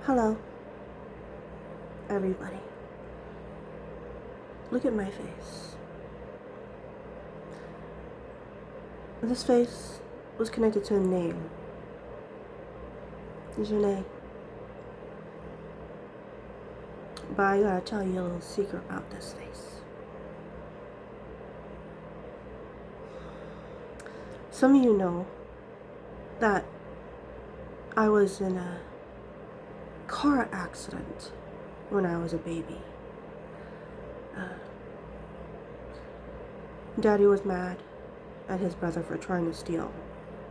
Hello, everybody. Look at my face. This face was connected to a name. Janae. But I gotta tell you a little secret about this face. Some of you know that I was in a car accident when I was a baby. Daddy was mad at his brother for trying to steal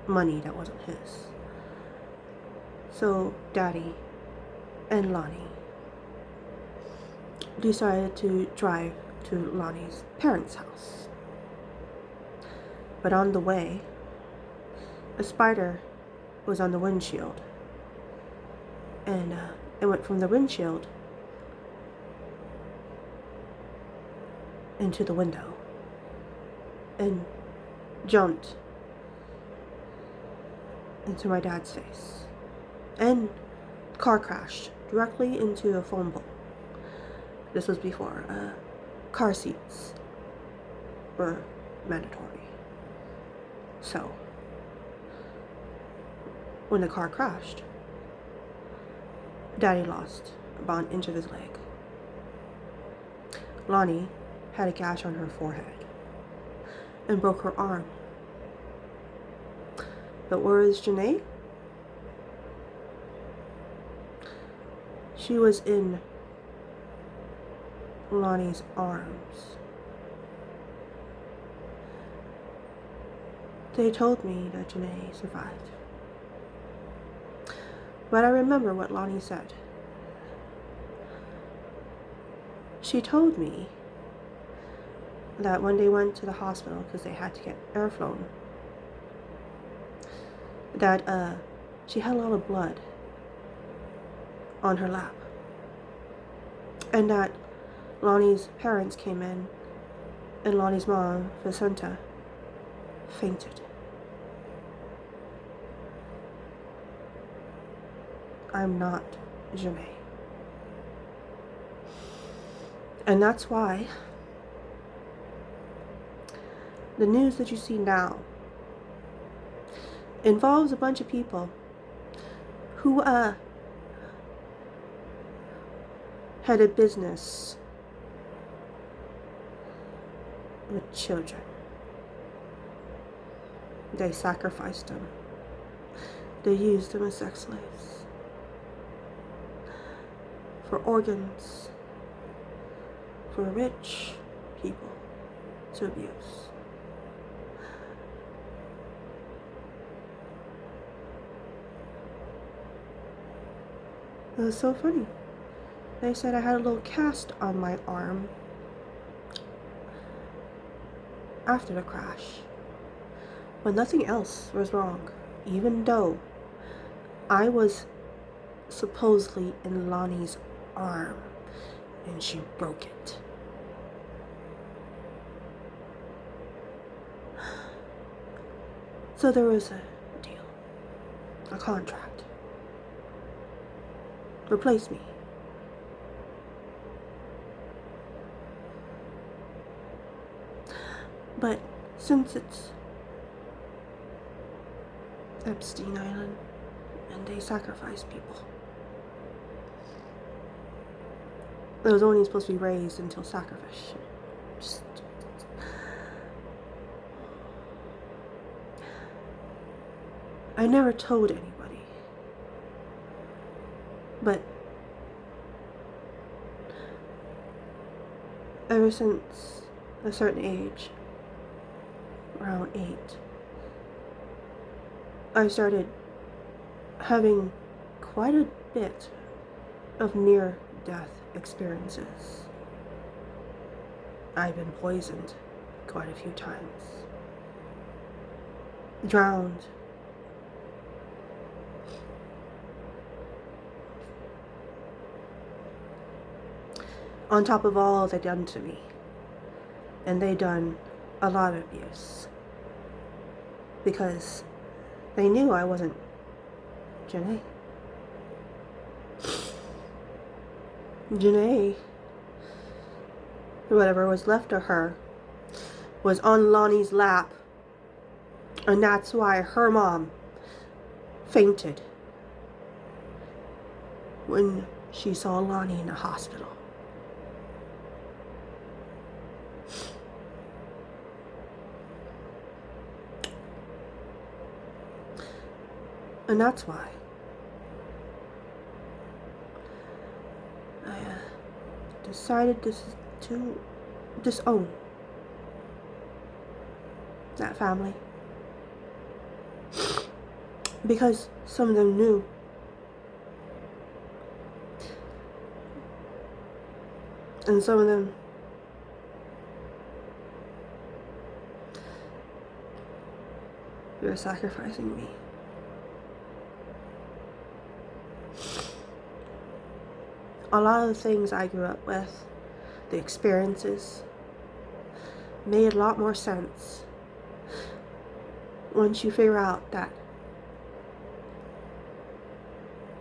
money that wasn't his. So Daddy and Lonnie decided to drive to Lonnie's parents' house. But on the way, a spider was on the windshield. And it went from the windshield into the window and jumped into my dad's face. And the car crashed directly into a phone pole. This was before car seats were mandatory. So, when the car crashed, Daddy lost about an inch of his leg. Lonnie had a gash on her forehead and broke her arm. But where is Janae? She was in Lonnie's arms. They told me that Janae survived. But I remember what Lonnie said. She told me that when they went to the hospital because they had to get air flown, that she had a lot of blood on her lap. And that Lonnie's parents came in and Lonnie's mom, Vicenta, fainted. I'm not Janae. And that's why the news that you see now involves a bunch of people who had a business with children. They sacrificed them. They used them as sex slaves for organs for rich people to abuse. It was so funny. They said I had a little cast on my arm after the crash, but nothing else was wrong, even though I was supposedly in Lonnie's arm and she broke it. So there was a deal, a contract. Replace me. But since it's Epstein Island and they sacrifice people, it was only supposed to be raised until sacrifice. I never told anybody, but ever since a certain age, around 8, I started having quite a bit of near-death experiences. I've been poisoned quite a few times, drowned, on top of all they done to me. And they done a lot of abuse because they knew I wasn't Janae. Janae, whatever was left of her, was on Lonnie's lap. And that's why her mom fainted when she saw Lonnie in the hospital. And that's why I decided to disown that family. Because some of them knew. And some of them were sacrificing me. A lot of the things I grew up with, the experiences, made a lot more sense once you figure out that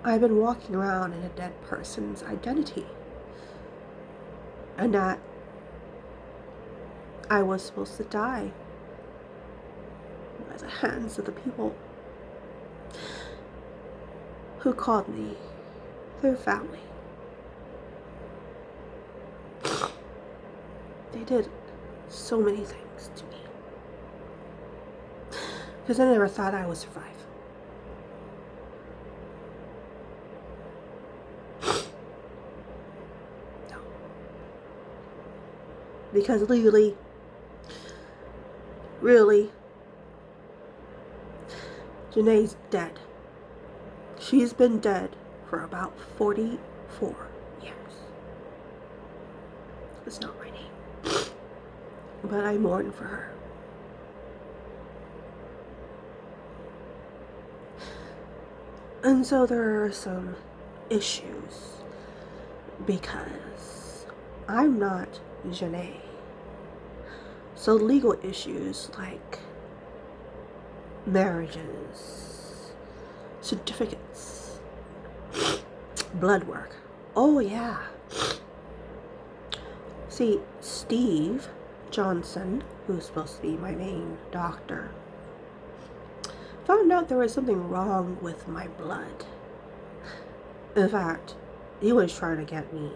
I've been walking around in a dead person's identity, and that I was supposed to die by the hands of the people who called me their family. They did so many things to me because I never thought I would survive. No. Because legally, really, Janae's dead. She's been dead for about 44 years. It's not my name. But I mourn for her. And so there are some issues because I'm not Janae. So legal issues like marriages, certificates, blood work. Oh yeah. See, Steve Johnson, who's supposed to be my main doctor, found out there was something wrong with my blood. In fact, he was trying to get me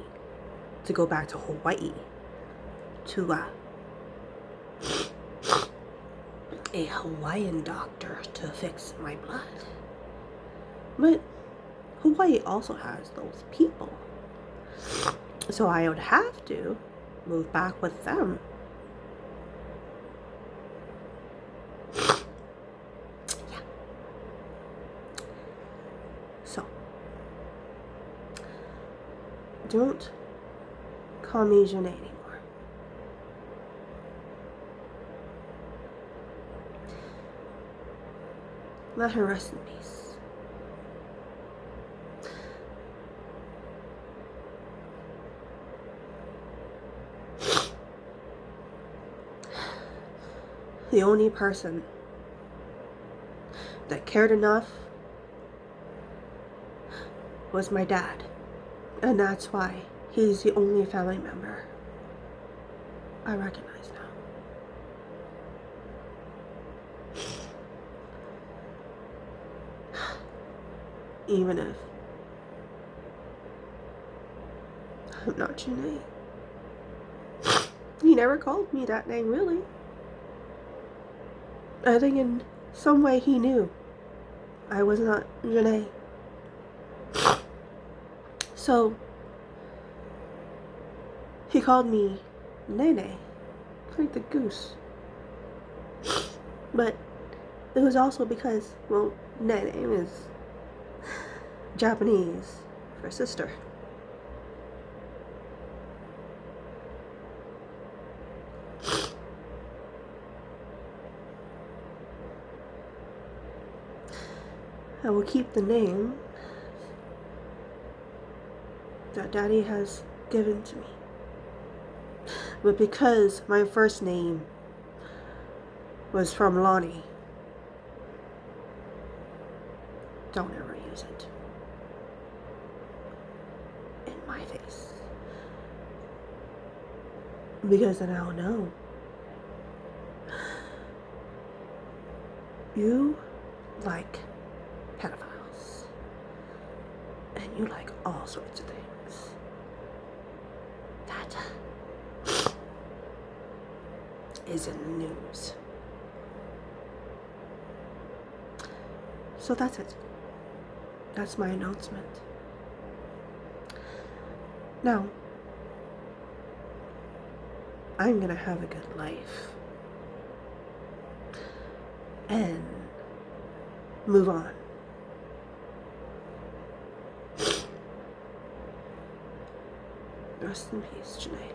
to go back to Hawaii to a Hawaiian doctor to fix my blood. But Hawaii also has those people, so I would have to move back with them. Yeah. So, don't call me Janae anymore. Let her rest in peace. The only person that cared enough was my dad. And that's why he's the only family member I recognize now. Even if I'm not Janae. He never called me that name, really. I think in some way he knew I was not Janae. So he called me Nene, like the goose. But it was also because, well, Nene is Japanese for sister. I will keep the name that Daddy has given to me. But because my first name was from Lonnie, don't ever use it in my face. Because I now know you like pedophiles. And you like all sorts of things. That is in the news. So that's it. That's my announcement. Now, I'm gonna have a good life. And move on. Rest in peace, Janae.